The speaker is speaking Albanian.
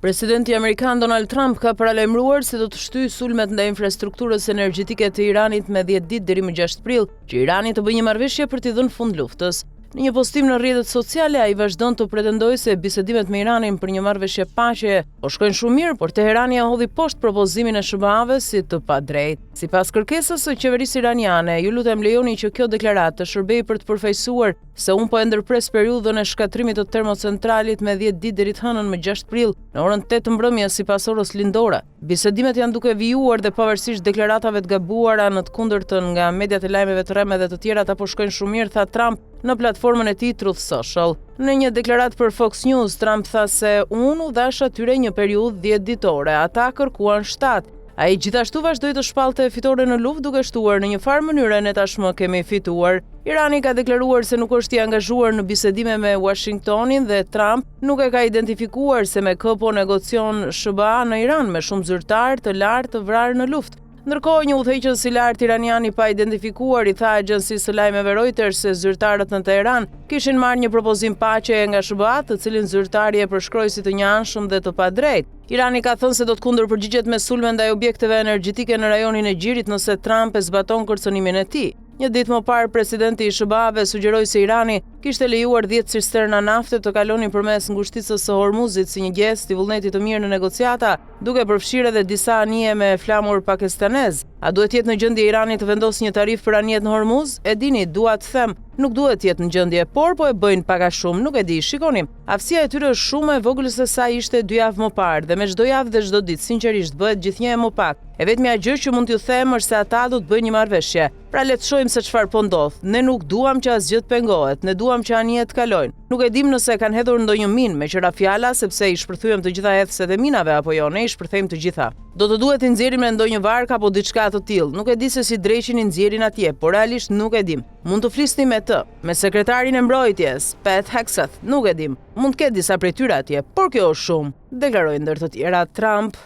Presidenti Amerikan Donald Trump ka paralajmëruar se do të shtyjë sulmet ndaj infrastrukturës energjetike të Iranit me 10 ditë deri më 6 prill, që Irani të bëjë një marrëveshje për t'i dhënë fund luftës. Në një postim në rrjetet sociale, ai vazhdon të pretendojë se bisedimet me Iranin për një marrëveshje paqe po shkojnë shumë mirë, por Teherani ja hodhi poshtë propozimin e SBA-ve si të padrejtë. Sipas kërkesës së qeverisë iraniane, ju lutem lejoni që kjo deklaratë të shërbejë për të përfaqësuar se unë po e ndërpres periudhën e shkatrimit të termocentralit me 10 ditë deri të hënën më 6 prill në orën 8 mbrëmjes sipas orës lindore. Bisedimet janë duke vijuar dhe pavarësisht deklaratave të gabuara në të kundërtën nga mediat e lajmeve të rreme dhe të tjerat apo shkojnë shumë mirë, tha Trump në platformën e tij Truth Social. Në një deklaratë për Fox News, Trump tha se unë u dhash atyre një periudhë 10 ditore, ata kërkuan 7. Ai gjithashtu vazhdoi të shpallte fitore në luftë duke shtuar në një farë mënyrë ne tashmë kemi fituar. Irani ka deklaruar se nuk është i angazhuar në bisedime me Washingtonin dhe Trump nuk e ka identifikuar se me kë po negocion SBA në Iran me shumë zyrtar të lartë të vrarë në luftë. Ndërkohë, një udhëheqës i lartë iranian i pa identifikuar i tha agjencisë së lajmeve Reuters se zyrtarët në Teheran kishin marrë një propozim paqe nga SBA, të cilin zyrtari e përshkroi si të njanshëm dhe të padrejtë. Irani ka thënë se do të kundërpërgjigjet me sulme ndaj objekteve energjetike në rajonin e Gjirit nëse Trump e zbaton kërcënimin e tij. Një ditë më parë, presidenti i SBA-ve sugjeroi se Irani kishte lejuar 10 cisterna nafte të kalonin përmes ngushticës së Hormuzit si një gestë i vullnetit të mirë në negociata, duke përfshirë edhe disa anije me flamur pakistanez. A duhet jetë në gjendje Irani të vendosë një tarif për anijet në Hormuz? E dini, dua të them, nuk duhet jetë në gjendje, por po e bëjnë pak a shumë, nuk e di, shikoni. Aftësia e tyre është shumë e vogël se sa ishte 2 javë më parë dhe me çdo javë dhe çdo ditë sinqerisht bëhet gjithnjë e më pak. E vetmja gjë që mund t'ju them është se ata do të bëjnë një marrëveshje. Pra le të shohim se çfarë po ndodh. Ne nuk duam që asgjë të pengohet, ne duam që anijet të kalojnë. Nuk e dim nëse kanë hedhur ndonjë minë me qira fjala sepse i shpërthyem të gjitha hedhëset e minave apo jo, ne i shpërthejmë të gjitha. Do të duhet i nxjerrim në ndonjë vark apo diçka të tillë. Nuk e di se si dreqin i nxjerrin atje, por realisht nuk e dim. Mund të flisni me të, me sekretarin e mbrojtjes, Pat Hegseth, nuk e dim. Mund të ketë disa prej tyre atje, por kjo është shumë, deklaroi ndër të tjera Trump.